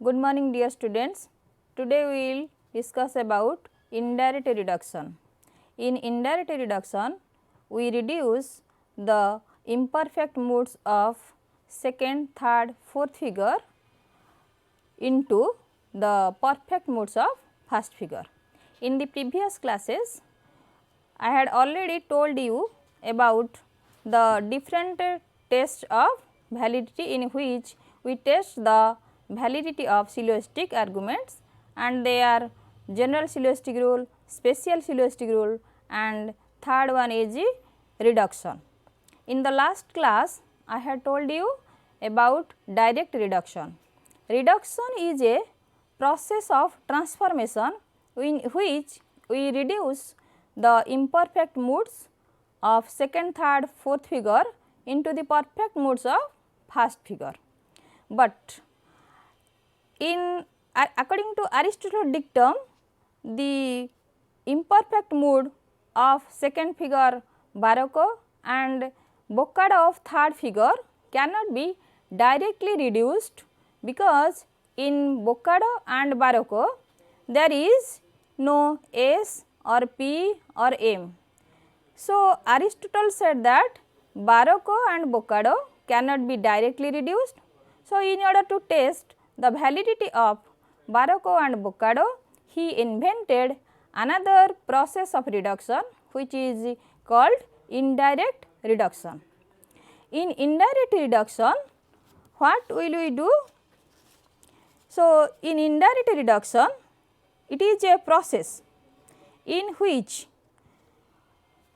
Good morning dear students. Today we will discuss about indirect reduction. In indirect reduction, we reduce the imperfect moods of second, third, fourth figure into the perfect moods of first figure. In the previous classes, I had already told you about the different tests of validity in which we test the validity of syllogistic arguments, and they are general syllogistic rule, special syllogistic rule, and third one is reduction. In the last class, I had told you about direct reduction. Reduction is a process of transformation in which we reduce the imperfect moods of second, third, fourth figure into the perfect moods of first figure. But according to Aristotle's dictum, the imperfect mood of second figure Barocco and Boccaccio of third figure cannot be directly reduced, because in Boccaccio and Barocco there is no S or P or M. So, Aristotle said that Barocco and Boccaccio cannot be directly reduced. So, in order to test the validity of Barocco and Boccaccio, he invented another process of reduction which is called indirect reduction. In indirect reduction, what will we do? So, in indirect reduction, it is a process in which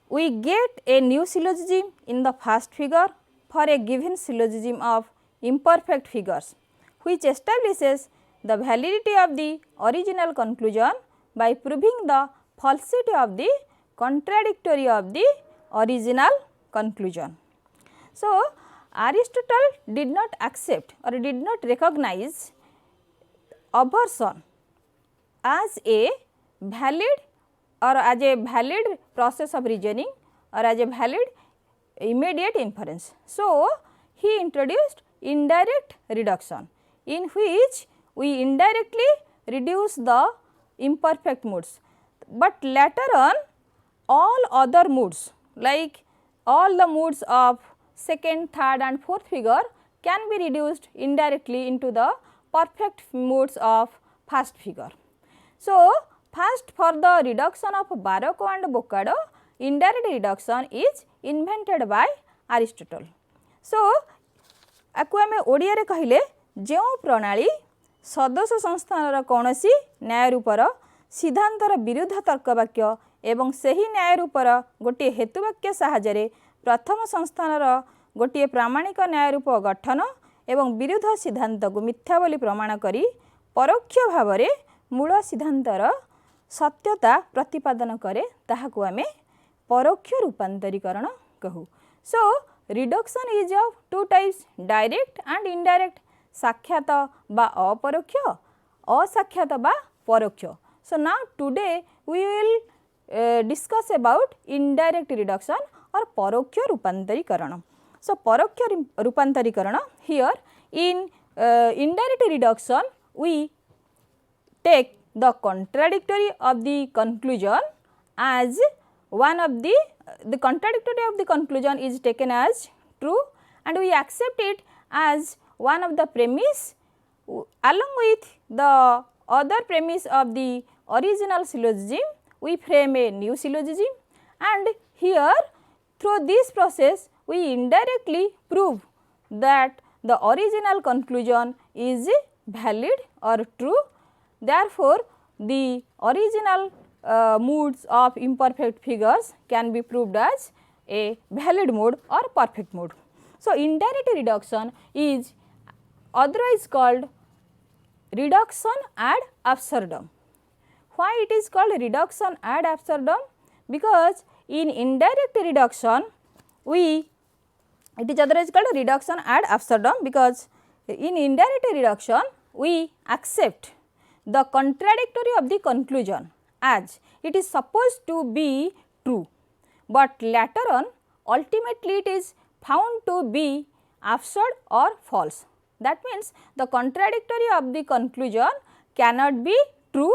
we get a new syllogism in the first figure for a given syllogism of imperfect figures, which establishes the validity of the original conclusion by proving the falsity of the contradictory of the original conclusion. So, Aristotle did not accept or did not recognize aversion as a valid or as a valid process of reasoning or as a valid immediate inference. So, he introduced indirect reduction, in which we indirectly reduce the imperfect moods, but later on all other moods, like all the moods of second, third and fourth figure can be reduced indirectly into the perfect moods of first figure. So, first, for the reduction of Barocco and Boccaccio, indirect reduction is invented by Aristotle. So, आपको आमे ओडिया रे कहिले जो प्रणाली सदस्य संस्थानर कौनसी न्याय रूपर सिद्धांतर विरुद्ध तर्कवाक्य एवं सही न्याय रूपर गोटे हेतुवाक्य साहाय्य प्रथम संस्थानर गोटे प्रामाणिक न्याय रूप गठन एवं विरुद्ध सिद्धांत को मिथ्या बोली प्रमाण करी परोक्ष भाव में मूल सिद्धांतर सत्यता प्रतिपादन करे, ताहाकु आमे परोक्ष रूपांतरीकरण कहू. So reduction is of two types, direct and indirect, साक्षात बा अपरोक्ष, असाक्षात बा परोक्ष. So now today we will discuss about indirect reduction और परोक्ष रूपांतरीकरण. सो परोक्ष रूपांतरीकरण, here in indirect reduction we take the contradictory of the conclusion as one of the contradictory of the conclusion is taken as true, and we accept it as one of the premise along with the other premise of the original syllogism. We frame a new syllogism, and here through this process we indirectly prove that the original conclusion is valid or true. Therefore, the original moods of imperfect figures can be proved as a valid mode or perfect mode. So, indirect reduction is otherwise called reduction ad absurdum. Why it is called reduction ad absurdum? Because in indirect reduction it is otherwise called reduction ad absurdum, because in indirect reduction we accept the contradictory of the conclusion as it is supposed to be true, but later on ultimately it is found to be absurd or false. That means the contradictory of the conclusion cannot be true.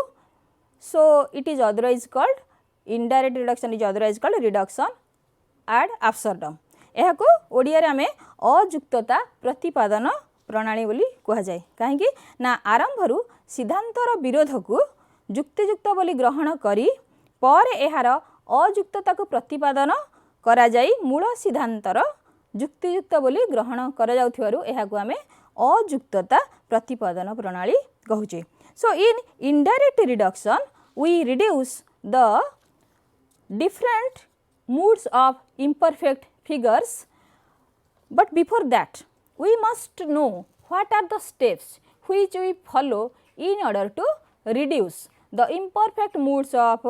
So, it is otherwise called indirect reduction is otherwise called reduction ad absurdum. यह को ओडिया रे आमे अयुक्तता प्रतिपादन प्रणाली बोली कह जाए कहीं ना आरंभरू सिद्धांतर विरोध को युक्तियुक्त बोली ग्रहण करी पर एहार अयुक्तता को प्रतिपादन करा जाई मूल सिद्धांतर युक्तियुक्त बोली ग्रहण करा जाउथिबारु एहाकु आमे अयुक्तता प्रतिपादन प्रणाली कहूचे. So in indirect reduction we reduce the different moods of imperfect figures, but before that we must know what are the steps which we follow in order to reduce the imperfect moods of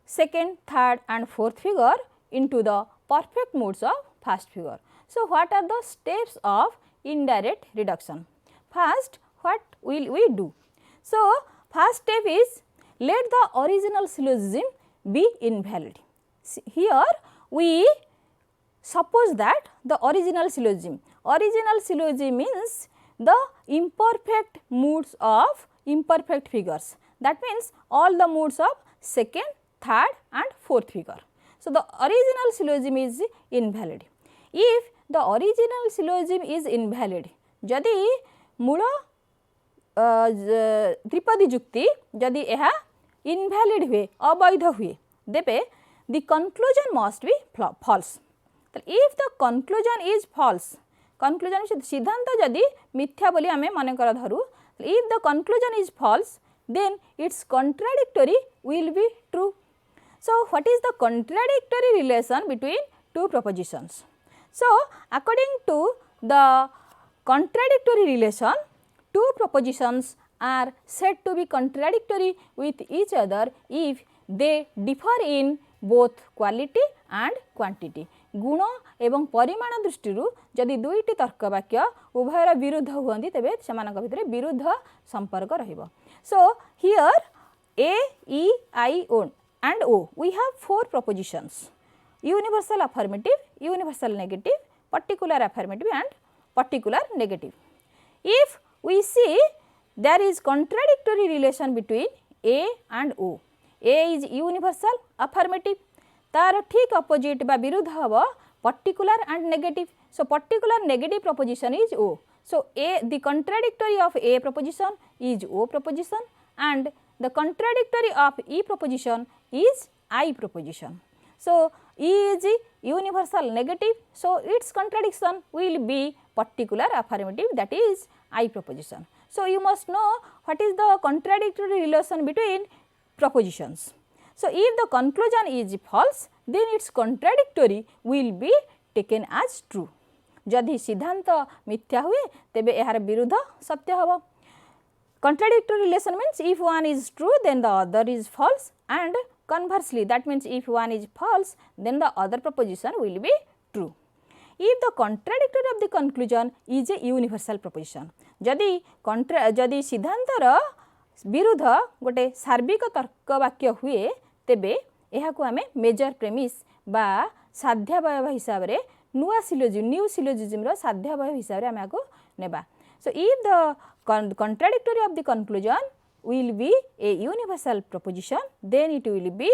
second, third and fourth figure into the perfect moods of first figure. So what are the steps of indirect reduction? First, what will we do? So first step is let the original syllogism be invalid. Here we suppose that the original syllogism means the imperfect moods of imperfect figures. That means all the moods of second, third and fourth figure. So the original syllogism is invalid. If the original syllogism is invalid, जदि मूल त्रिपदी जुक्ति जदि यह invalid हुए अवैध हुए देबे the conclusion must be false. If the conclusion is false, conclusion सिद्धांत जदि मिथ्या बोली आमे माने कर धरु, if the conclusion is false then its contradictory will be true. So what is the contradictory relation between two propositions? So according to the contradictory relation, two propositions are said to be contradictory with each other if they differ in both quality and quantity. गुण एवं परिमाण दृष्टि जदि दुईटी तर्क वाक्य उभयर विरुद्ध हुअन्ति तेबे सेमानक भितरे विरुद्ध संपर्क रहिबो. So here A, E, I, O and O we have four propositions: universal affirmative, universal negative, particular affirmative and particular negative. If we see there is contradictory relation between A and O. A is universal affirmative, तार ठीक opposite बा विरुद्ध हबो particular and negative. So particular negative proposition is O. So A, the contradictory of A proposition is O proposition and the contradictory of E proposition is I proposition. So E is universal negative, so its contradiction will be particular affirmative, that is I proposition. So you must know what is the contradictory relation between propositions. So if the conclusion is false, then its contradictory will be taken as true. जदि सिद्धांत मिथ्या हुए तेबे एहार विरुद्ध सत्य हबो. Contradictory relation means if one is true then the other is false, and conversely that means if one is false then the other proposition will be true. If the contradictory of the conclusion is a universal proposition, जदि सिद्धांतर विरुद्ध गोटे सार्विक तर्क वाक्य हुए तेबे एहाकु आमे major premise बा साध्यावयव हिसाब रे नुआ सिलोजिम न्यू सिलोजिम रो साध्यावयव हिसाब रे आमे आको नेबा. So if the contradictory of the conclusion will be a universal proposition, then it will be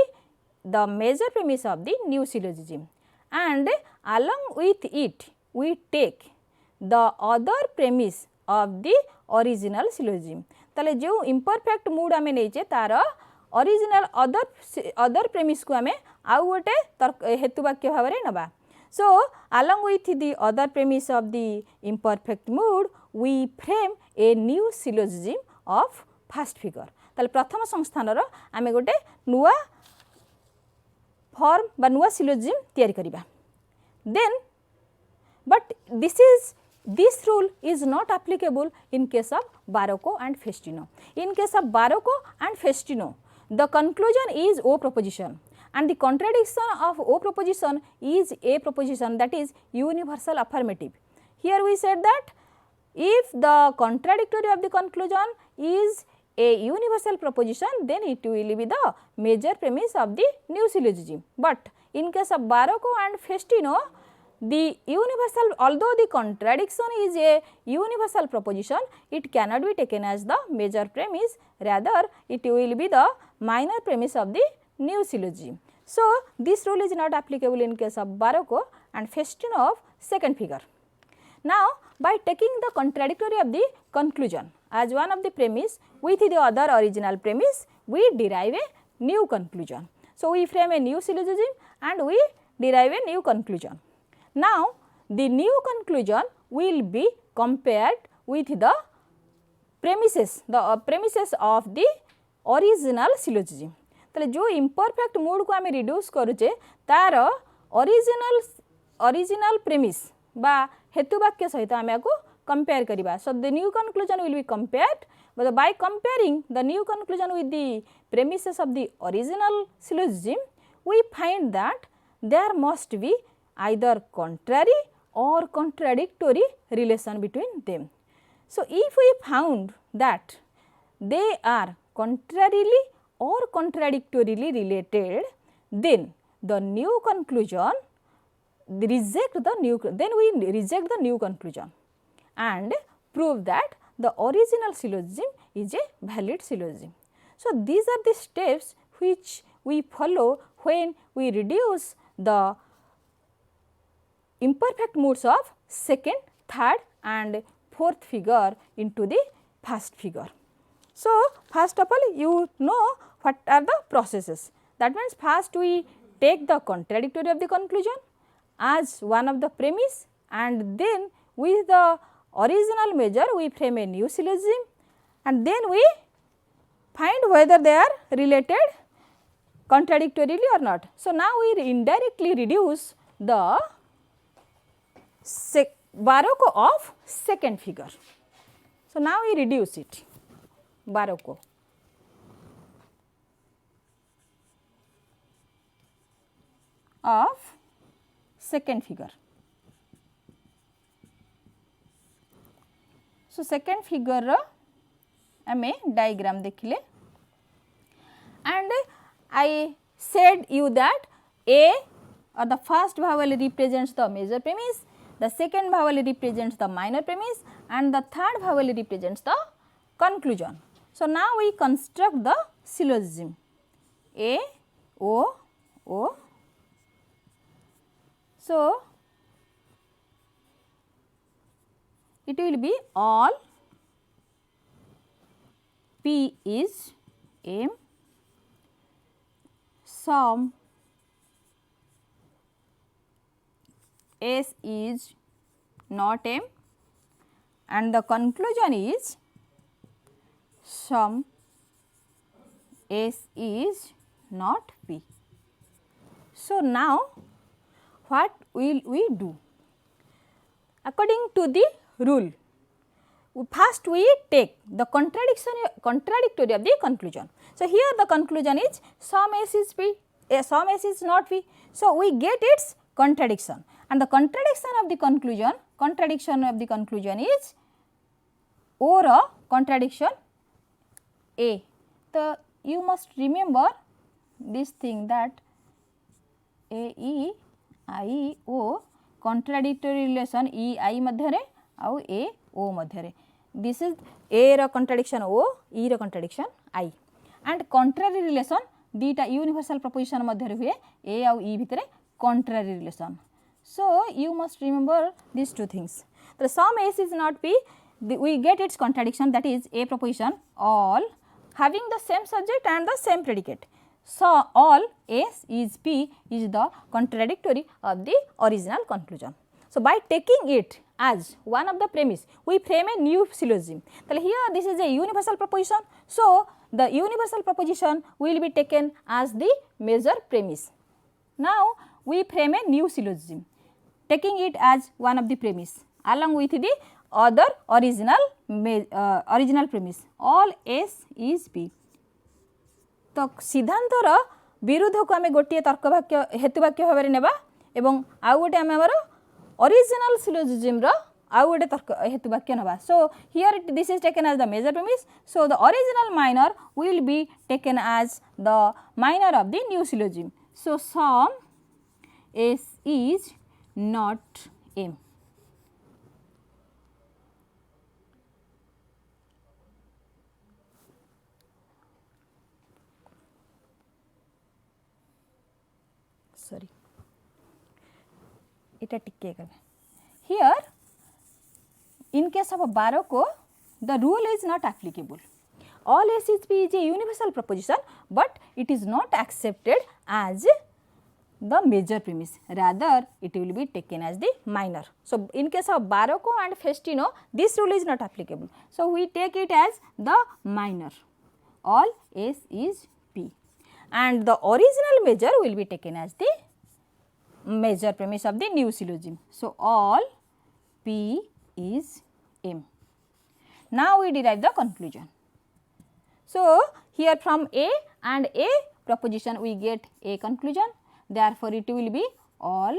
the major premise of the new syllogism, and along with it we take the other premise of the original syllogism. ताले जो imperfect mood आमे नेचे तार original other premise को आमे आउ गोटे हेतु वाक्य भाव रे नबा. So along with the other premise of the imperfect mood we frame a new syllogism of first figure. ताले प्रथम संस्थान रो आमे गोटे नुआ फॉर्म बा नुआ syllogism तयारी करिबा. Then but this rule is not applicable in case of Barocco and Festino. In case of Barocco and Festino, the conclusion is O proposition and the contradiction of O proposition is A proposition, that is universal affirmative. Here we said that if the contradictory of the conclusion is a universal proposition, then it will be the major premise of the new syllogism. But in case of Barocco and Festino, the universal, although the contradiction is a universal proposition, it cannot be taken as the major premise, rather it will be the minor premise of the new syllogism. So, this rule is not applicable in case of Barocco and Festina of second figure. Now, by taking the contradictory of the conclusion as one of the premise with the other original premise, we derive a new conclusion. So, we frame a new syllogism and we derive a new conclusion. Now, the new conclusion will be compared with the premises of the original syllogism. ताले जो imperfect mood को आमे reduce करुचे तार original premise बा हेतु वाक्य सहित आमे आको compare करिबा. So, the new conclusion will be compared, but by comparing the new conclusion with the premises of the original syllogism, we find that there must be either contrary or contradictory relation between them. So, if we found that they are contrarily or contradictorily related, then the new conclusion then we reject the new conclusion and prove that the original syllogism is a valid syllogism. So, these are the steps which we follow when we reduce the imperfect moods of second, third and fourth figure into the first figure. So, first of all you know what are the processes. That means, first we take the contradictory of the conclusion as one of the premise, and then with the original measure we frame a new syllogism, and then we find whether they are related contradictorily or not. So, now we indirectly reduce the Barocco of second figure. So, now we reduce it Barocco. Of second figure. So, second figure रो आमे diagram देखिले, and I said you that A or the first vowel represents the major premise, the second vowel represents the minor premise and the third vowel represents the conclusion. So, now we construct the syllogism A, O, O. So, it will be all P is M, some S is not M, and the conclusion is some S is not P. So, now what will we do? According to the rule, first we take the contradictory of the conclusion. So, here the conclusion is some S is P, some S is not P. So, we get its contradiction, and the contradiction of the conclusion is or contradiction A. So, you must remember this thing that A, E, I, O contradictory relation E, I मध्यरे आउ A, O मध्यरे. This is A row contradiction O, E row contradiction I, and contrary relation दीटा universal proposition मध्यरे हुए A आउ E भितरे contrary relation. So, you must remember these two things. The sum S is not P, we get its contradiction, that is A proposition all having the same subject and the same predicate. So, all S is P is the contradictory of the original conclusion. So, by taking it as one of the premise, we frame a new syllogism. So, here this is a universal proposition. So, the universal proposition will be taken as the major premise. Now, we frame a new syllogism, taking it as one of the premise along with the other original premise, all S is P. तो सिद्धांतर विरुद्ध को आमे गोटे तर्क वाक्य हेतु वाक्य भाव में नेबा एवं आउ गोटे आमे हमर ओरिजिनल सिलोजिज्म रो आउ गोटे तर्क हेतु वाक्य नेबा. So here this is taken as the major premise. So the original minor will be taken as the minor of the new syllogism. So some S is not M. Sorry, এটা টিকে গেলে here in case of a Barocco the rule is not applicable. All A is P is a universal proposition, but it is not accepted as the major premise, rather it will be taken as the minor. So, in case of Barocco and Festino this rule is not applicable. So, we take it as the minor, all S is P, and the original measure will be taken as the major premise of the new syllogism. So, all P is M. Now, we derive the conclusion. So, here from A and A proposition we get A conclusion, therefore, it will be all.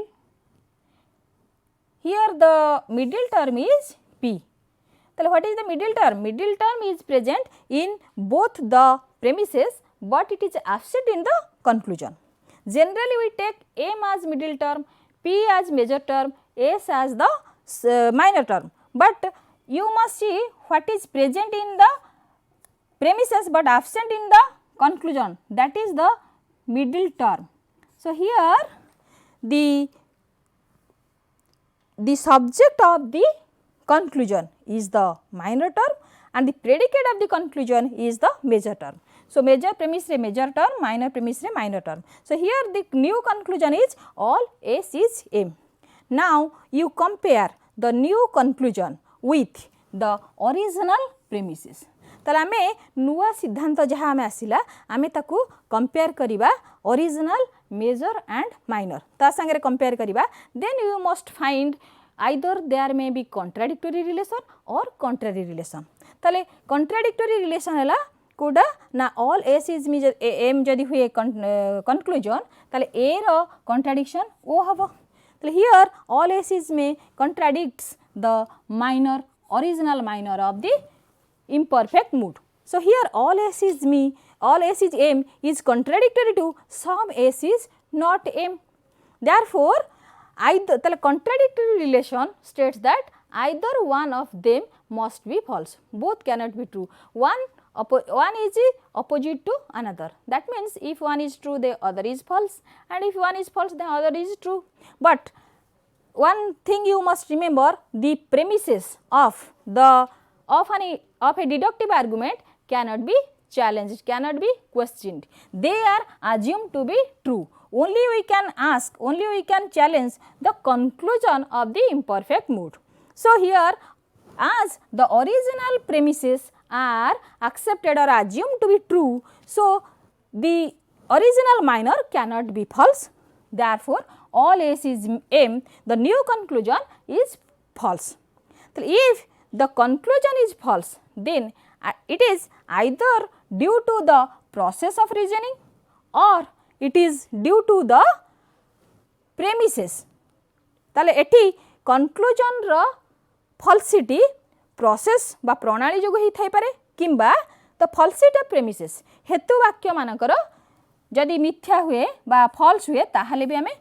Here the middle term is P. So, what is the middle term? Middle term is present in both the premises, but it is absent in the conclusion. Generally, we take M as middle term, P as major term, S as the minor term, but you must see what is present in the premises but absent in the conclusion, that is the middle term. So, here the subject of the conclusion is the minor term and the predicate of the conclusion is the major term. So, major premise re major term, minor premise re minor term. So, here the new conclusion is all S is M. Now, you compare the new conclusion with the original premises. ताले आमे नुआ सिद्धांत जहाँ आमे आसिला आमे ताकू compare करिबा original major and minor ता संगे कंपेयर करिबा, then you must find either there may be contradictory relation और कॉन्ट्रारी रिलेशन. ताले कॉन्ट्राडिक्टरी रिलेशन हैला कोडा ना ऑल एस इज मी एम जदि हुए कंक्लूजन ताले ए रो कॉन्ट्राडिक्शन ओ हबो. ताले here all S is may contradicts the minor original minor of the imperfect mood. So, here all S is me, all S is M is contradictory to some S is not M. Therefore, either the contradictory relation states that either one of them must be false, both cannot be true. One is opposite to another. That means, if one is true the other is false, and if one is false the other is true. But one thing you must remember, the premises of a deductive argument cannot be challenged, cannot be questioned. They are assumed to be true. Only we can ask, only we can challenge the conclusion of the imperfect mood. So, here as the original premises are accepted or assumed to be true, so the original minor cannot be false. Therefore, all S is M, the new conclusion is false. So, if the conclusion is false, then it is either due to the process of reasoning or it is due to the premises. ताले एठी conclusion रो falsity process बा प्रणाली जोगु ही Thai पारे किंबा the falsity of premises हेतु वाक्य मानकर जदि मिथ्या हुए बा false हुए ताहाले भी हमें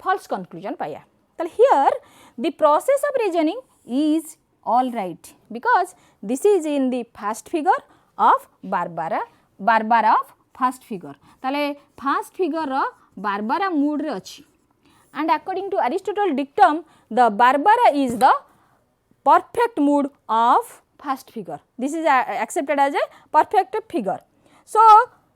false conclusion पाया. ताले here the process of reasoning is all right, because this is in the first figure of Barbara of first figure. ताले first figure रो Barbara mood रे अछि, and according to Aristotle dictum the Barbara is the perfect mood of first figure. This is accepted as a perfect figure. So,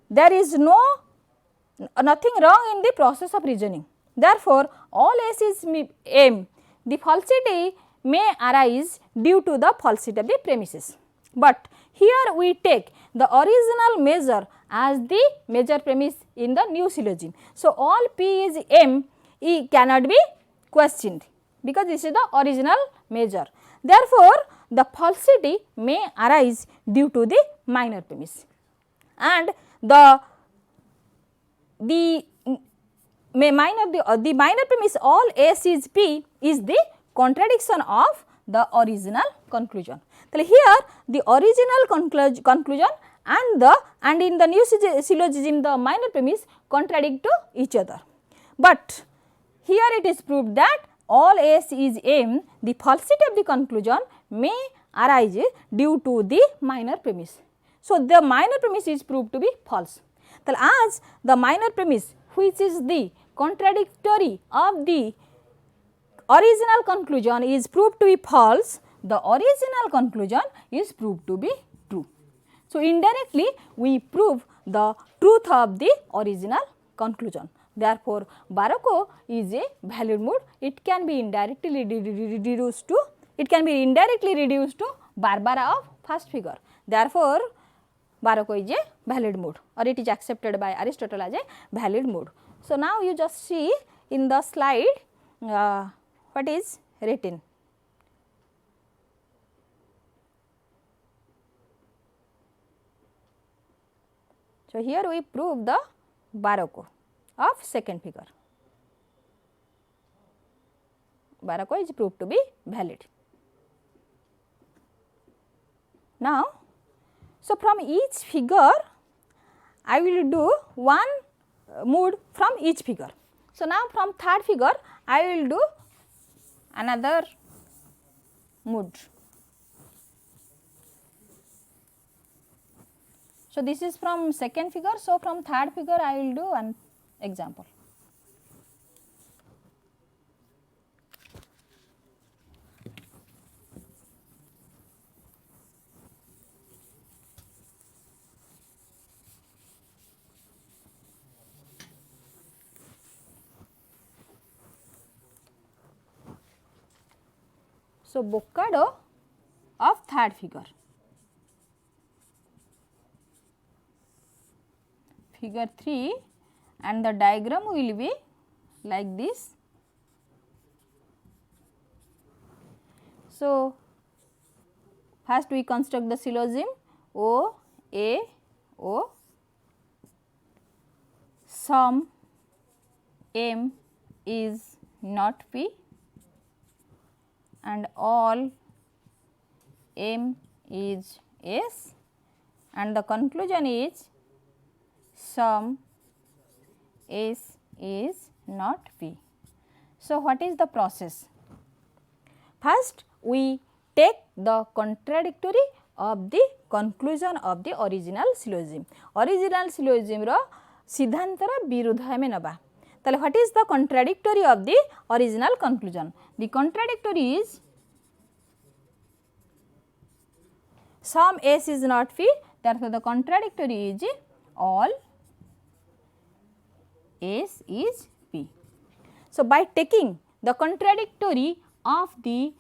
there is nothing wrong in the process of reasoning. Therefore, all S is M. The falsity may arise due to the falsity of the premises. But here we take the original measure as the major premise in the new syllogism. So, all P is M cannot be questioned because this is the original measure. Therefore, the falsity may arise due to the minor premise, and the minor premise all S is P is the contradiction of the original conclusion. So, here the original conclusion and in the new syllogism the minor premise contradict to each other. But here it is proved that all S is M, the falsity of the conclusion may arise due to the minor premise. So, the minor premise is proved to be false. So, as the minor premise which is the contradictory of the original conclusion is proved to be false, the original conclusion is proved to be true. So, indirectly we prove the truth of the original conclusion. Therefore, Baroco is a valid mode. It can be indirectly reduced to Barbara of first figure. Therefore, Baroco is a valid mode, or it is accepted by Aristotle as a valid mode. So, now you just see in the slide what is written. So, here we prove the Baroco of second figure. Baroco is proved to be valid. Now, so from each figure I will do one mood from each figure. So, now from third figure I will do another mood. So, this is from second figure. So, from third figure I will do one example. So, Boccado of third figure. Figure 3, and the diagram will be like this. So, first we construct the syllogism O A O, sum M is not P, and all M is S, and the conclusion is sum S is not P. So, what is the process? First we take the contradictory of the conclusion of the original syllogism. Original syllogism ro siddhantar birudha ame naba. Tale what is the contradictory of the original conclusion? The contradictory is sum S is not P, therefore the contradictory is all S is P. So, by taking the contradictory of the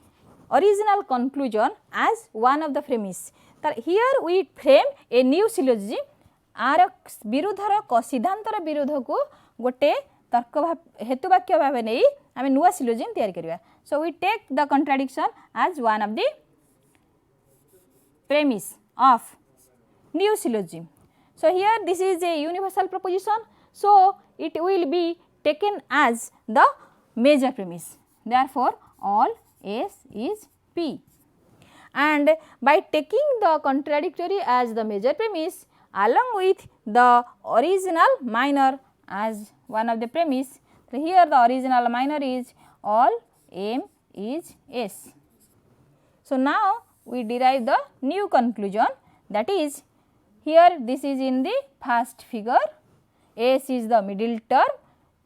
original conclusion as one of the premise, here we frame a new syllogism. आर विरुद्धर सिद्धांतर विरोध को गोटे तर्क हेतु वाक्य भाव नहीं आम नुआ सिलोजिम तैयारी करिया. So we take the contradiction as one of the premise of new syllogism. So, here this is a universal proposition. So, it will be taken as the major premise. Therefore, all S is P, and by taking the contradictory as the major premise along with the original minor as one of the premise, so here the original minor is all M is S. So, now we derive the new conclusion, that is here this is in the first figure, S is the middle term,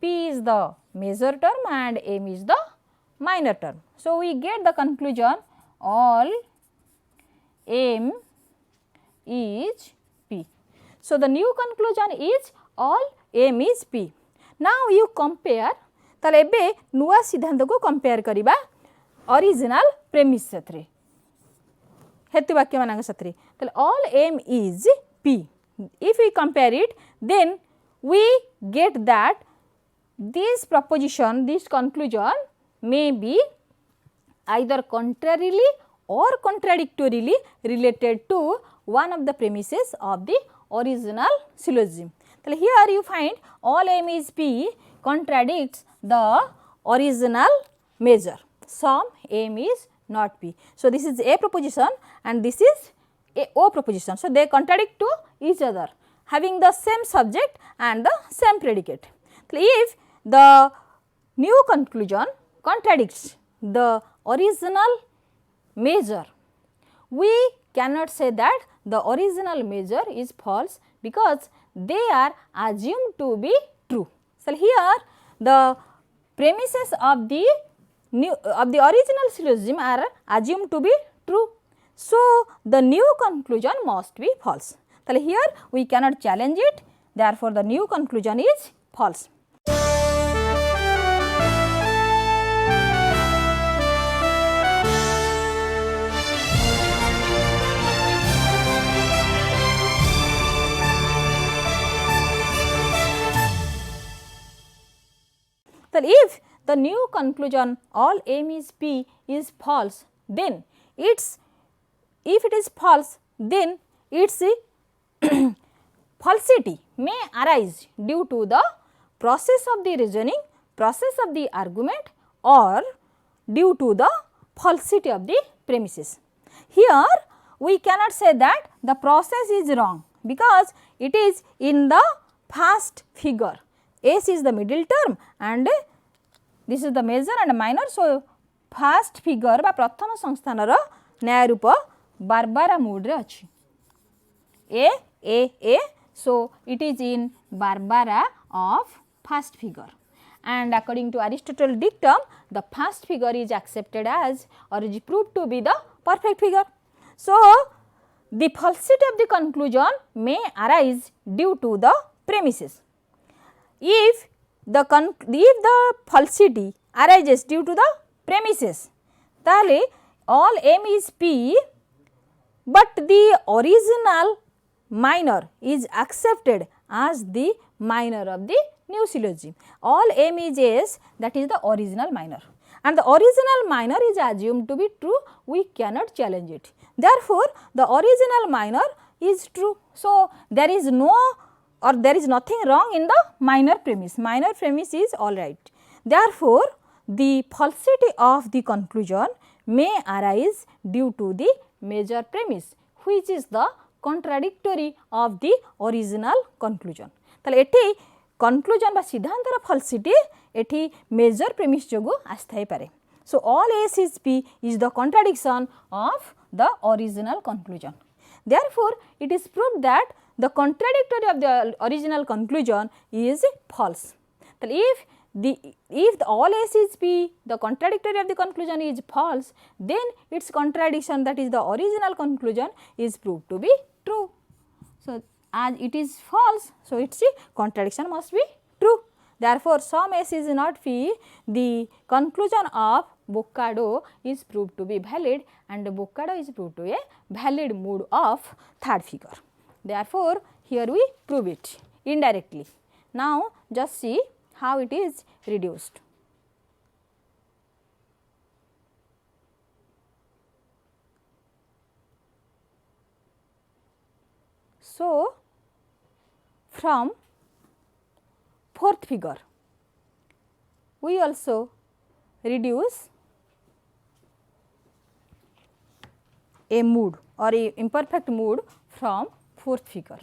P is the major term and M is the minor term. So, we get the conclusion all M is P. So, the new conclusion is all M is P. Now, you compare, ताले एबे नुआ सिद्धांत को compare करिबा original premise सथरे हेतु वाक्य मानक सथरे. ताले all M is P. If we compare it, then we get that this proposition, this conclusion may be either contrarily or contradictorily related to one of the premises of the original syllogism. So, here you find all M is P contradicts the original measure, sum M is not P. So, this is A proposition and this is a O proposition. So, they contradict to each other having the same subject and the same predicate. So, if the new conclusion contradicts the original measure. We cannot say that the original measure is false because they are assumed to be true. So, here the premises of the original syllogism are assumed to be true. So, the new conclusion must be false. So, here we cannot challenge it, therefore, the new conclusion is false. So, if the new conclusion all m is p is false, then if it is false, then its falsity may arise due to the process of the reasoning, process of the argument, or due to the falsity of the premises. Here we cannot say that the process is wrong because it is in the first figure. S is the middle term and this is the major and minor. So, first figure बा प्रथम संस्थान न्याय रूप Barbara mode रे अछि A. So, it is in Barbara of first figure, and according to Aristotle dictum, the first figure is accepted as or is proved to be the perfect figure. So, the falsity of the conclusion may arise due to the premises. If the falsity arises due to the premises, then all m is p, but the original minor is accepted as the minor of the new syllogism. All m is s, that is the original minor, and the original minor is assumed to be true, we cannot challenge it. Therefore, the original minor is true. So, there is nothing wrong in the minor premise is all right. Therefore, the falsity of the conclusion may arise due to the major premise, which is the contradictory of the original conclusion. ताले एठी conclusion बा सिद्धांतर falsity एठी major premise जोगु आस्थाई पारे. So, all S is P is the contradiction of the original conclusion. Therefore, it is proved that the contradictory of the original conclusion is false. If the all S is P, the contradictory of the conclusion is false, then its contradiction, that is the original conclusion, is proved to be true. So, as it is false, so its contradiction must be true. Therefore, some S is not P, the conclusion of Boccardо is proved to be valid, and Boccardо is proved to be a valid mode of third figure. Therefore, here we prove it indirectly. Now, just see how it is reduced. So, from fourth figure, we also reduce a mood or a imperfect mood from fourth figure.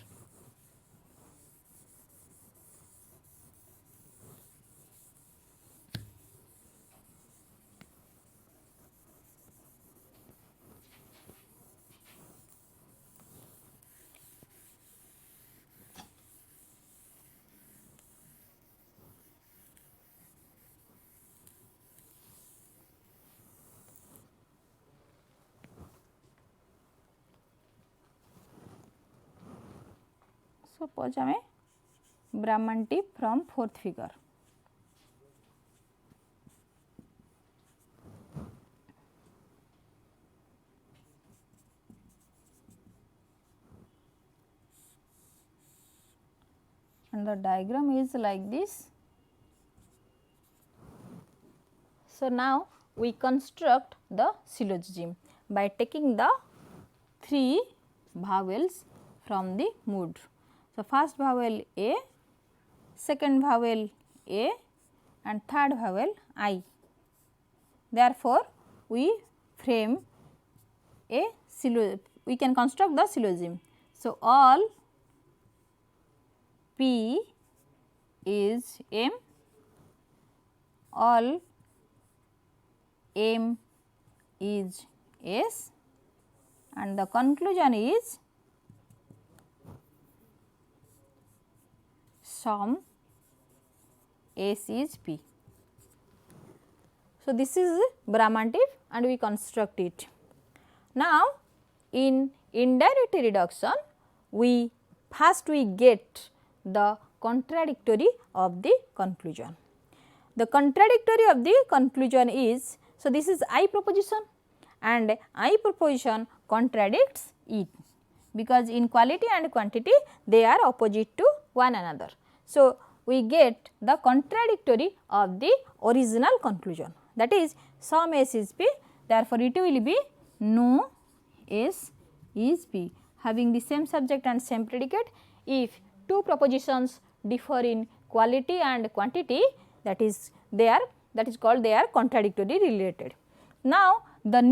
Suppose आमे Brahman tip from fourth figure. And the diagram is like this. So, now we construct the syllogism by taking the three vowels from the mood. So, first vowel A, second vowel A, and third vowel I. Therefore, we frame a we can construct the syllogism. So, all P is M, all M is S and the conclusion is sum S is P. So, this is Brahmantive and we construct it. Now, in indirect reduction, we first we get the contradictory of the conclusion. The contradictory of the conclusion is, so this is I proposition and I proposition contradicts it, because in quality and quantity they are opposite to one another. So, we get the contradictory of the original conclusion, that is sum S is P, therefore, it will be no S is P having the same subject and same predicate. If two propositions differ in quality and quantity, that is called they are contradictory related. Now, the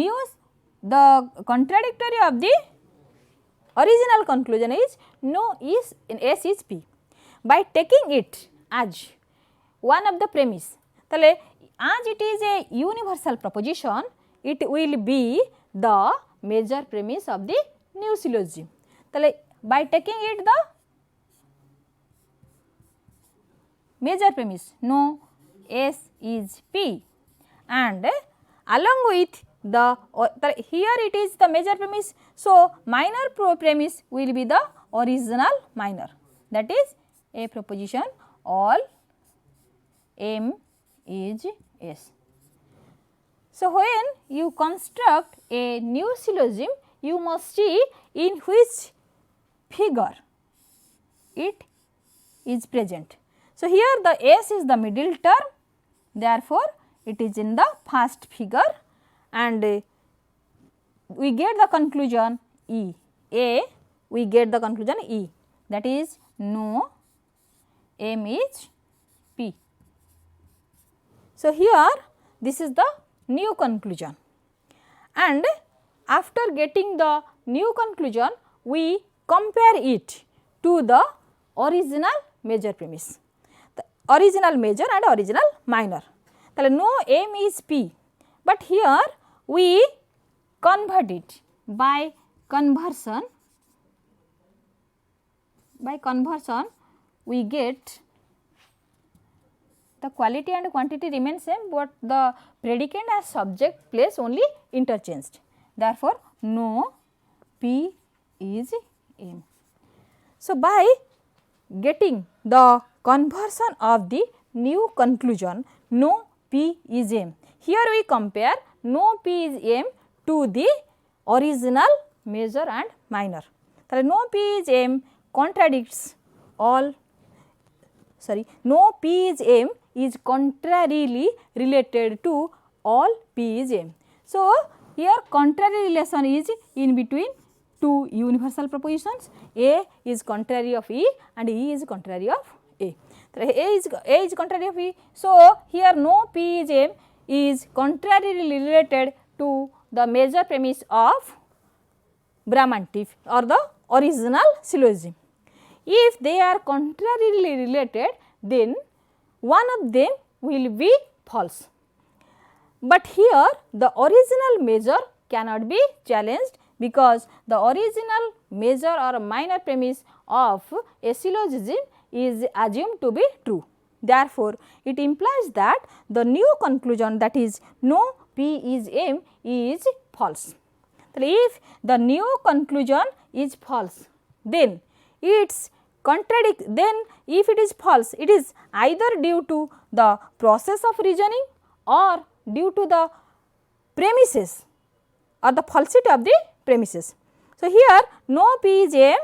contradictory of the original conclusion is no is in S is P. By taking it as one of the premise, as it is a universal proposition, it will be the major premise of the new syllogism. By taking it the major premise, no S is P, and along with the here it is the major premise. So, minor premise will be the original minor, that is a proposition all M is S. So, when you construct a new syllogism, you must see in which figure it is present. So, here the S is the middle term, therefore, it is in the first figure and we get the conclusion E, we get the conclusion E, that is no M is P. So, here this is the new conclusion, and after getting the new conclusion, we compare it to the original major premise, the original major and original minor. No M is P, but here we convert it by conversion. By conversion, we get the quality and quantity remain same, but the predicate and subject place only interchanged. Therefore, no P is M. So, by getting the conversion of the new conclusion, no P is M, here we compare no P is M to the original major and minor. No P is M contradicts all, no P is M is contrarily related to all P is M. So, here contrary relation is in between two universal propositions, A is contrary of E and E is contrary of A. A is contrary of E. So, here no P is M is contrarily related to the major premise of Brahmantive or the original syllogism. If they are contrarily related, then one of them will be false. But here the original major cannot be challenged, because the original major or minor premise of a syllogism is assumed to be true. Therefore, it implies that the new conclusion, that is no P is M, is false. If the new conclusion is false, then its then if it is false, it is either due to the process of reasoning or due to the premises or the falsity of the premises. So, here no P is M,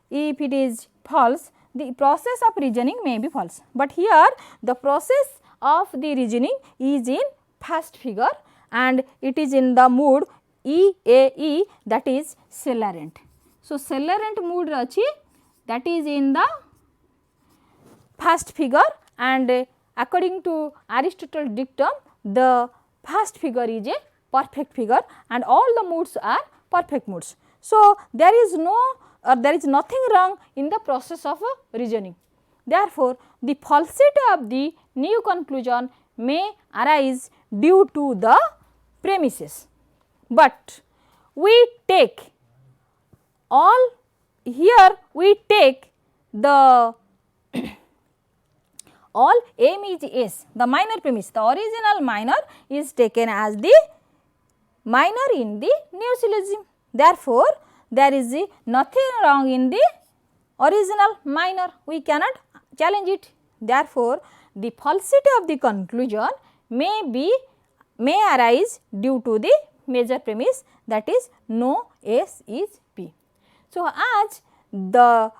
if it is false, the process of reasoning may be false, but here the process of the reasoning is in first figure and it is in the mood EAE, that is celerant. So, celerant mood achi, that is in the first figure, and according to Aristotle dictum, the first figure is a perfect figure and all the moods are perfect moods. So, there is nothing wrong in the process of reasoning. Therefore, the falsity of the new conclusion may arise due to the premises, but we take all here we take the all M is S, the minor premise, the original minor is taken as the minor in the new syllogism. Therefore, there is nothing wrong in the original minor, we cannot challenge it. Therefore, the falsity of the conclusion may arise due to the major premise, that is no S is P. So, as the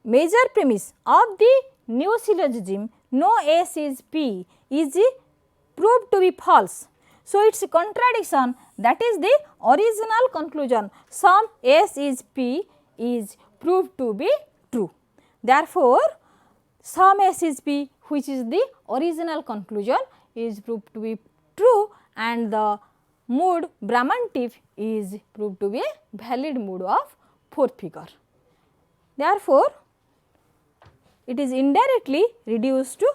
major premise of the new syllogism no S is P is proved to be false. So, its contradiction, that is the original conclusion some S is P is proved to be true. Therefore, some S is P, which is the original conclusion, is proved to be true, and the mood Brahmantive is proved to be a valid mood of fourth figure. Therefore, it is indirectly reduced to.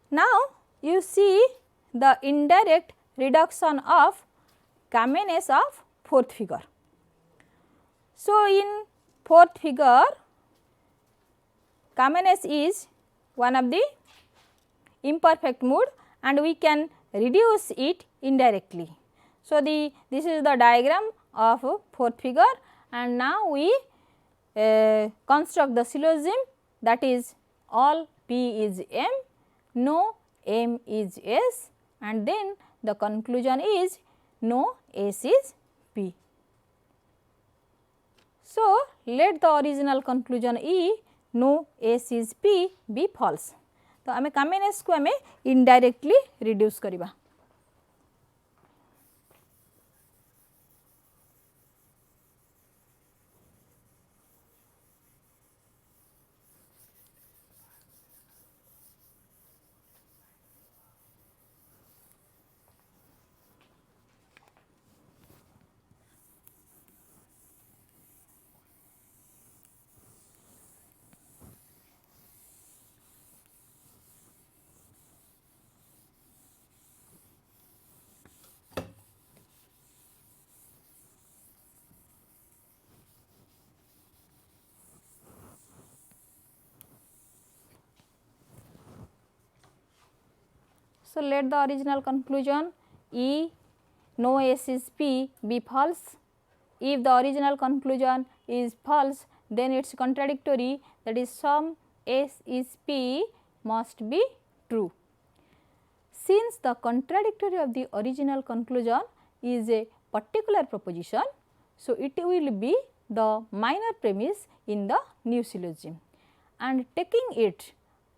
Now, you see the indirect reduction of Kamenets of fourth figure. So, in fourth figure, Kamenets is one of the imperfect mood and we can reduce it indirectly. So, this is the diagram of fourth figure, and now we construct the syllogism, that is all P is M, no M is S, and then the conclusion is no S is P. So, let the original conclusion E no S is P be false. तो आमे Kamenets को आमे indirectly reduce करिबा. So, let the original conclusion E no S is P be false. If the original conclusion is false, then its contradictory, that is some S is P must be true. Since the contradictory of the original conclusion is a particular proposition, so it will be the minor premise in the new syllogism, and taking it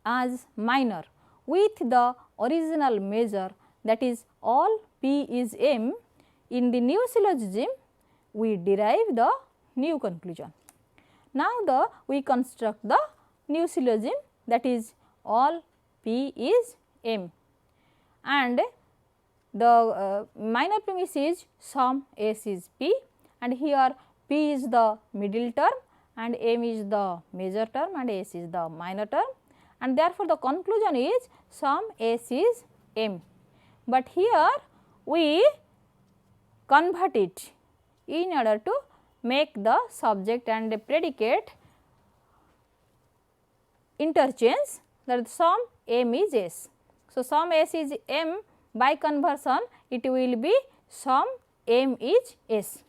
as minor with the original measure, that is all P is M, in the new syllogism we derive the new conclusion. Now, we construct the new syllogism, that is all P is M, and the minor premise is some S is P, and here P is the middle term and M is the major term and S is the minor term, and therefore, the conclusion is some S is M. But here we convert it in order to make the subject and the predicate interchange, that some M is S. So, some S is M, by conversion it will be some M is S.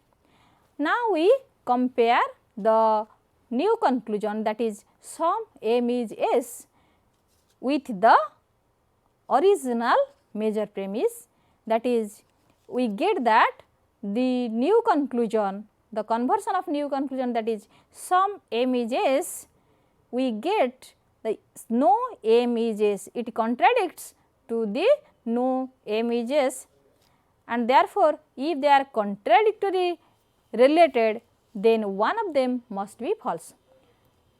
Now, we compare the new conclusion, that is some M is S, with the original major premise, that is we get that the new conclusion, the conversion of new conclusion, that is some M is S, we get the no M is S, it contradicts to the no M is S, and therefore, if they are contradictory related, then one of them must be false.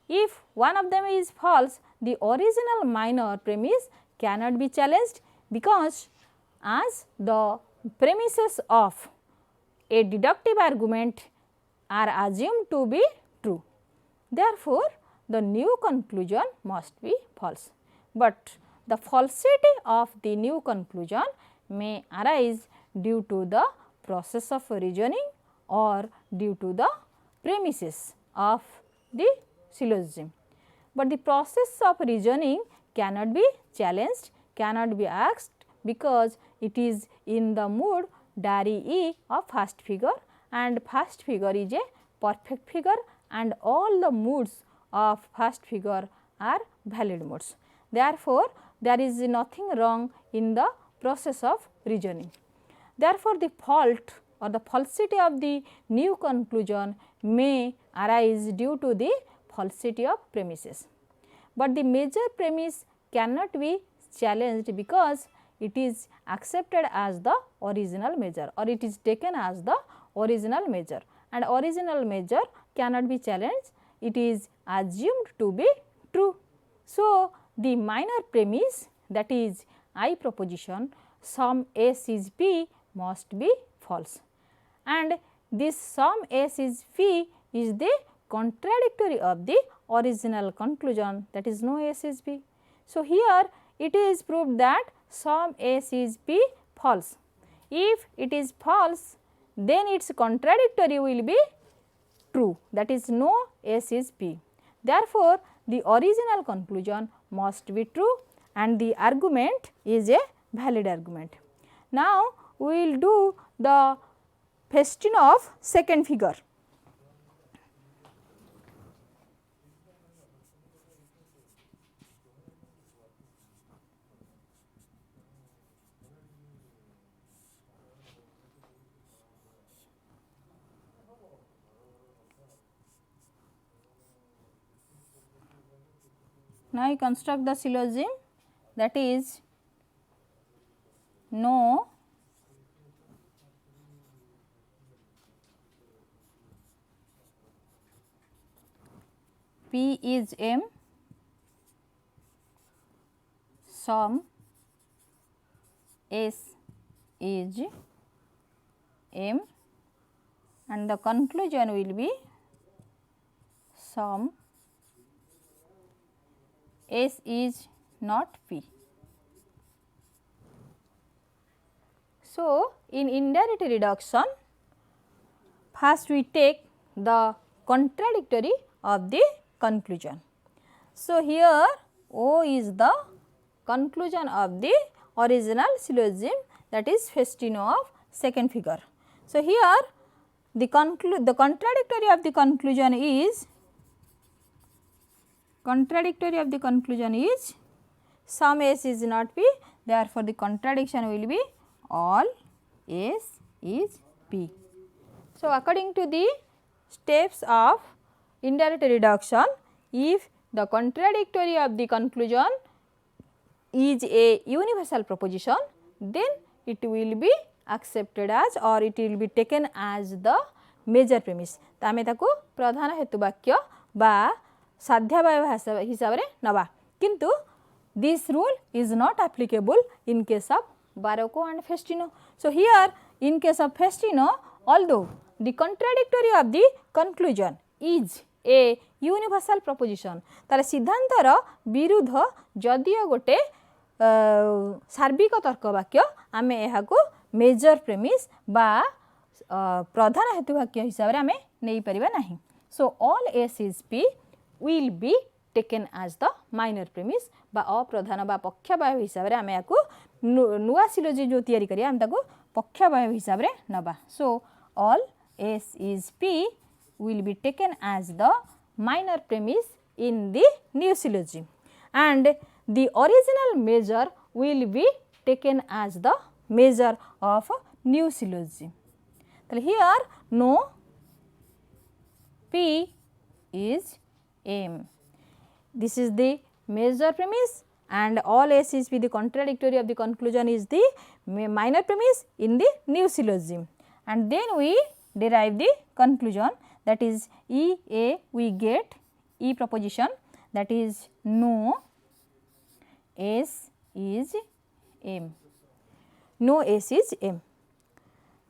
If one of them is false, the original minor premise cannot be challenged, because as the premises of a deductive argument are assumed to be true. Therefore, the new conclusion must be false, but the falsity of the new conclusion may arise due to the process of reasoning or due to the premises of the syllogism. But the process of reasoning cannot be challenged, cannot be asked, because it is in the mood diary E of first figure, and first figure is a perfect figure and all the moods of first figure are valid moods. Therefore, there is nothing wrong in the process of reasoning. Therefore, the fault or the falsity of the new conclusion may arise due to the falsity of premises. But the major premise cannot be challenged because it is accepted as the original measure or it is taken as the original measure, and original measure cannot be challenged, it is assumed to be true. So, the minor premise, that is I proposition sum S is P must be false, and this sum S is P is the contradictory of the original conclusion, that is no S is P. So, here it is proved that sum S is P false. If it is false, then its contradictory will be true, that is no S is P. Therefore, the original conclusion must be true and the argument is a valid argument. Now, we will do the question of second figure. Now, you construct the syllogism, that is no P is M, sum S is M, and the conclusion will be sum S is not P. So, in indirect reduction, first we take the contradictory of the conclusion. So, here O is the conclusion of the original syllogism, that is Festino of second figure. So, here the contradictory of the conclusion is sum S is not P, therefore, the contradiction will be all S is P. So, according to the steps of indirect reduction, if the contradictory of the conclusion is a universal proposition, then it will be accepted as or it will be taken as the major premise. तो आमे ताको प्रधान हेतु वाक्य बा साध्यावय हिसाब रे नबा, किंतु this rule is not applicable in case of Barocco and Festino. So, here in case of Festino, although the contradictory of the conclusion is a universal proposition, तार सिद्धांतर विरुद्ध जदियो गोटे सार्विक तर्क वाक्य आमे एहाको मेजर प्रेमिस बा प्रधान हेतु वाक्य हिसाब रे आमे नै परिबा नाही. So, all S is P will be taken as the minor premise बा अप्रधान बा पक्षवाय हिसाब रे आमे याको नुआ सिलोजिम जो तयारी करिया आमे ताको पक्षवाय हिसाब रे नबा. So, all S is P will be taken as the minor premise in the new syllogism, and the original measure will be taken as the measure of new syllogism. So, here no P is M. This is the major premise and all S is P, the contradictory of the conclusion is the minor premise in the new syllogism, and then we derive the conclusion, that is E A, we get E proposition, that is no S is M, no S is M.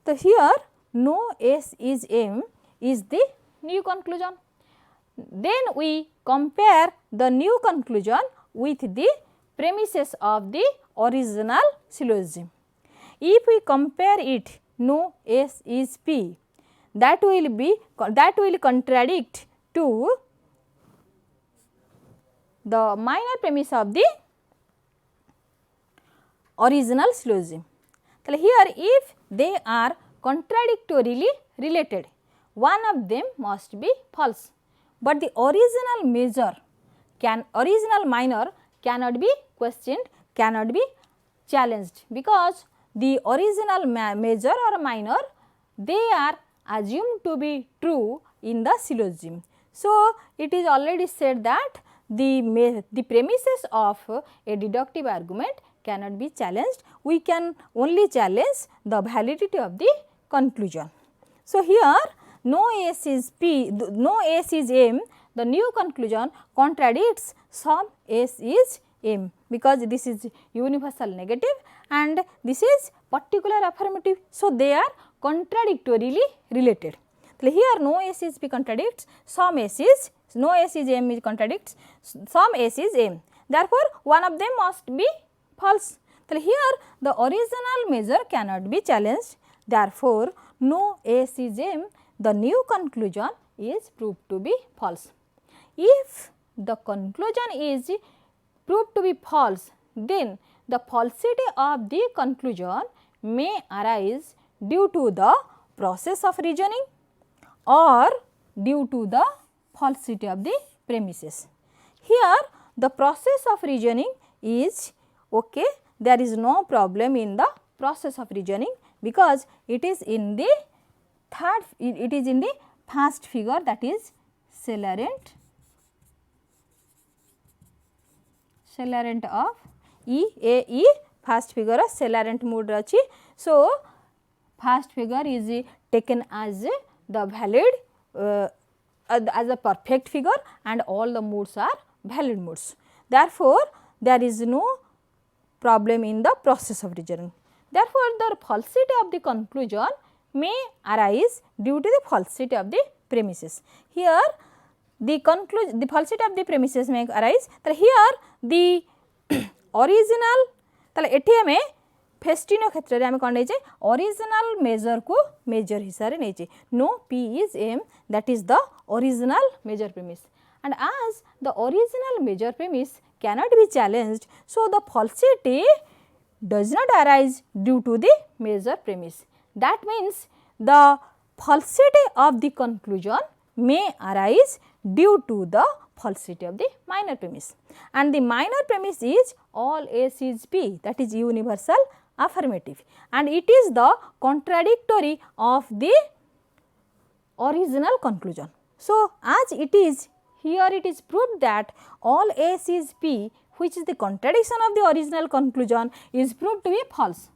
So, here no S is M is the new conclusion. Then we compare the new conclusion with the premises of the original syllogism. if we compare it, no S is P, that will contradict to the minor premise of the original syllogism. So, here if they are contradictorily related, one of them must be false, but the original minor cannot be questioned, cannot be challenged, because the original major or minor, they are assumed to be true in the syllogism. So, it is already said that the premises of a deductive argument cannot be challenged, we can only challenge the validity of the conclusion. So, here no S is P, no S is M, the new conclusion contradicts some S is M, because this is universal negative and this is particular affirmative. So, they are contradictorily related. So, here no S is P contradicts, some S is, no S is M is contradicts, some S is M. Therefore, one of them must be false. So, here the original measure cannot be challenged, therefore, no S is M, the new conclusion is proved to be false. If the conclusion is proved to be false, then the falsity of the conclusion may arise due to the process of reasoning or due to the falsity of the premises. Here the process of reasoning is okay, there is no problem in the process of reasoning, because it is in the first figure, that is celarent of E first figure celarent mode achi. So, first figure is taken as the valid as a perfect figure and all the modes are valid modes. Therefore, there is no problem in the process of reasoning. Therefore, the falsity of the conclusion may arise due to the falsity of the premises. Here the falsity of the premises may arise. So, here the original, so एठी हमें फेस्टिनो क्षेत्र रे हमें कौन नहीं चाहिए original major को major हिसाब से नहीं चाहिए. No P is M, that is the original major premise, and as the original major premise cannot be challenged, so the falsity does not arise due to the major premise. That means the falsity of the conclusion may arise due to the falsity of the minor premise, and the minor premise is all S is P, that is universal affirmative, and it is the contradictory of the original conclusion. So, as it is here, it is proved that all S is P, which is the contradiction of the original conclusion, is proved to be false,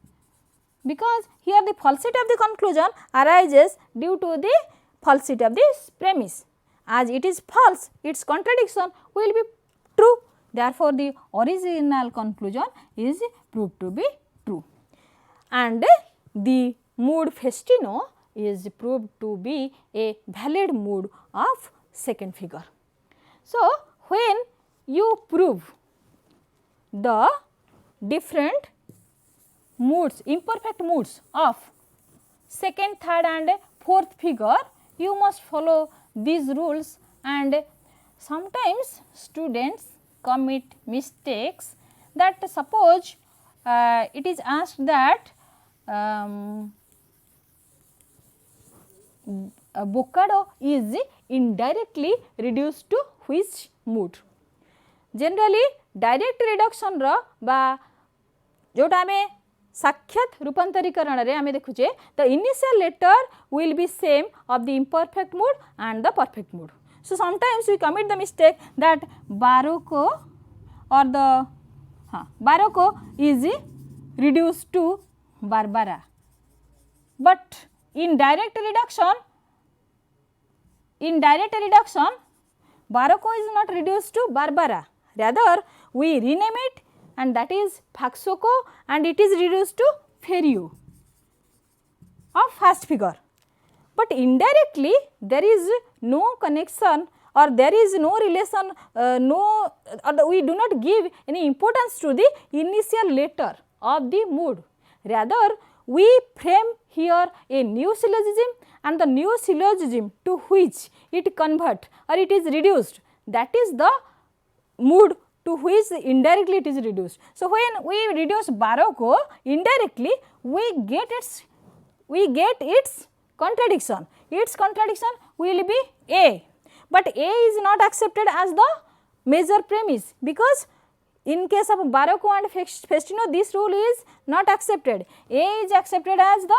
because here the falsity of the conclusion arises due to the falsity of this premise. As it is false, its contradiction will be true. Therefore, the original conclusion is proved to be true, and the mood festino is proved to be a valid mood of second figure. So, when you prove the different moods, imperfect moods of second, third and fourth figure, you must follow these rules, and sometimes students commit mistakes, that suppose it is asked that Boccado is indirectly reduced to which mood. Generally direct reduction रो बा जोटा आमे साक्षात रूपांतरीकरण रे आमे देखुचे the initial letter will be same of the imperfect mood and the perfect mood. So, sometimes we commit the mistake that Baroko or the Baroko is reduced to Barbara, but in direct reduction Baroko is not reduced to Barbara, rather we rename it, and that is Faxoko, and it is reduced to Ferio of first figure. But indirectly there is no connection, or there is no relation, we do not give any importance to the initial letter of the mood, rather we frame here a new syllogism, and the new syllogism to which it convert or it is reduced, that is the mood to which indirectly it is reduced. So, when we reduce Baroque indirectly, we get its contradiction. Its contradiction will be A, but A is not accepted as the major premise, because in case of Baroque and Festino this rule is not accepted. A is accepted as the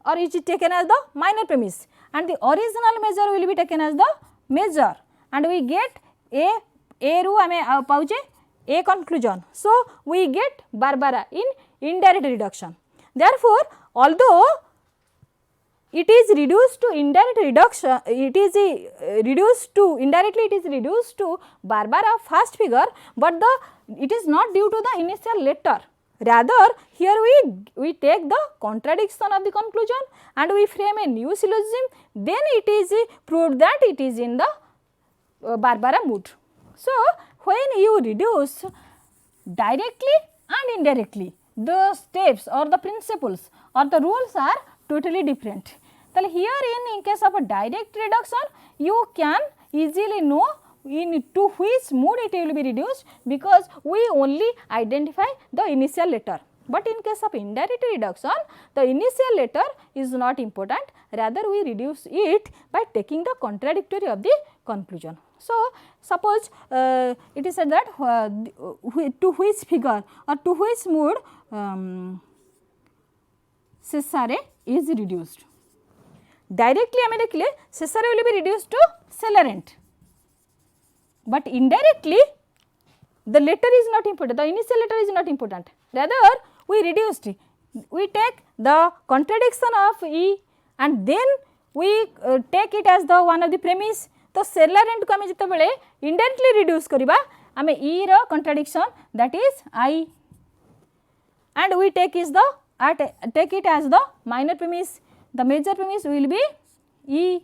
or is taken as the minor premise, and the original measure will be taken as the major, and we get A ru ame pauche A conclusion. So, we get Barbara in indirect reduction. Therefore, although it is reduced to indirect reduction, it is reduced to indirectly, it is reduced to Barbara first figure, but it is not due to the initial letter. Rather, here we take the contradiction of the conclusion and we frame a new syllogism, then it is proved that it is in the Barbara mood. So, when you reduce directly and indirectly, the steps or the principles or the rules are totally different. So, here in case of a direct reduction, you can easily know to which mood it will be reduced, because we only identify the initial letter. But in case of indirect reduction, the initial letter is not important, rather we reduce it by taking the contradictory of the conclusion. So, suppose it is said that to which figure or to which mood Cesare is reduced. Directly I may Cesare will be reduced to celerent, but indirectly the letter is not important, the initial letter is not important, rather we reduced, we take the contradiction of E and then we take it as the one of the premise. तो सेलरेंट को आम जिते indirectly reduce करवा आम ई रो contradiction that is I and we take it as the minor premise, the major premise will be E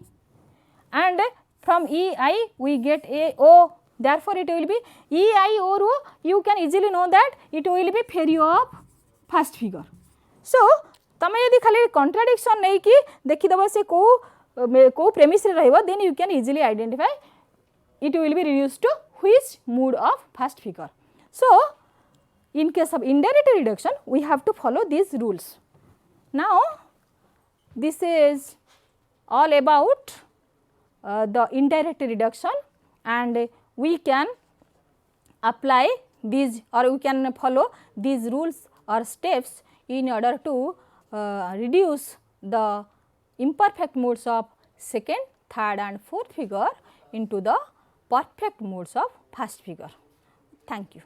and from E I we get a O, therefore it will be E I O ru, you can easily know that it will be Ferrier of first figure. So, तमे यदि खाली contradiction नहीं कि देखी दबा से को premise रे रहिबा, then you can easily identify it will be reduced to which mood of first figure. So, in case of indirect reduction we have to follow these rules. Now, this is all about the indirect reduction, and we can apply these or we can follow these rules or steps in order to reduce the imperfect modes of second, third and fourth figure into the perfect modes of first figure. Thank you.